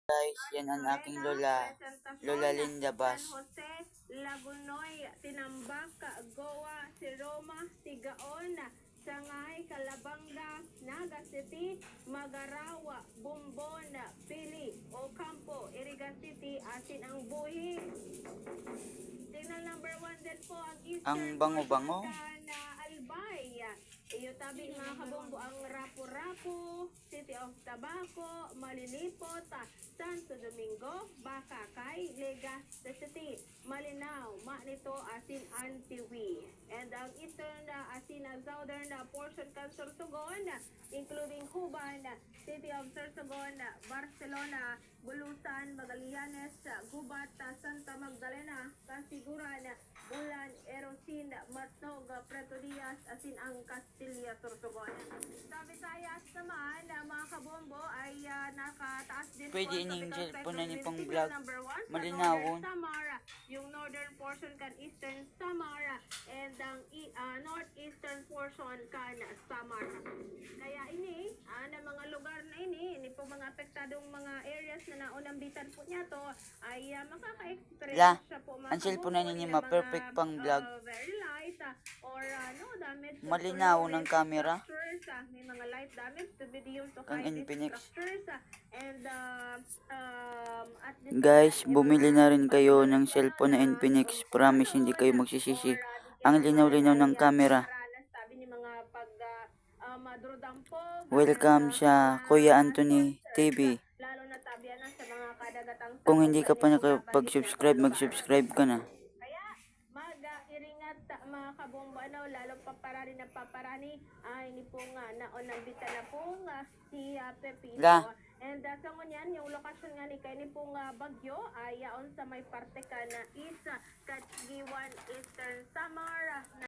Guys, yan ang aking lola. Lola Linda Bas. San Jose, Lagunoy, Tinambak, Goa, si Roma, Tigaon, Sangay, Calabanga, Naga City, Magarawa, Bumbon, Pili, Ocampo, Iriga City, asin ang buhi. Signal number 1 din po ang Eastern Ang bango-bango. na Albay. Iyo tabi mga kabombo ang Rapu-Rapu, City of Tabaco, Malilipot, Santo Domingo, Bacacay, Legazpi City, Malinao, Manito, asin Antiwi. And ang eastern asin southern portion kan Sorsogon, including Huban, City of Sorsogon, Barcelona, Bulusan, Magallanes, Gubat, Santa Magdalena, Casiguran, Bulan, Erosin, Matnog, Preto Diaz, asin ang Castilla, Sorsogon. Sa Visayas naman, mga kabombo ay nakataas din Pwede po ining tropical cellphone na ni cyclone pang signal vlog. number 1 sa Malinawon. northern Samar, yung northern portion kan eastern Samar, and ang northeastern portion kan Samar. Kaya ini, na mga lugar na ini po mga apektadong mga areas na naunambitan po niya to, ay makaka-experience siya po mga ang cellphone na ninyo kabombo, ma-perfect pang vlog. very light, or damage to Malinaw color ng camera. structures, may mga light damage to video to Ang high Infinix. structures, and at this Guys, time, bumili na rin kayo ng cellphone na Infinix. Promise hindi kayo magsisisi. Ang linaw-linaw ng camera. sabi ni mga pag madrudampog, Welcome sa Kuya Anthony TV. lalo na tabian na sa mga kadagatang Kung hindi ka pa nakapag-subscribe, mag-subscribe ka na. kaya mag-iringat mga kabombo, lalo paparani na paparani, ini po nga naunabita na po nga si Pepito. And sa ngunyan, yung lokasyon nga ni kay ni pong bagyo ay yaon sa may parte ka na is Katgiwan, Eastern Samar.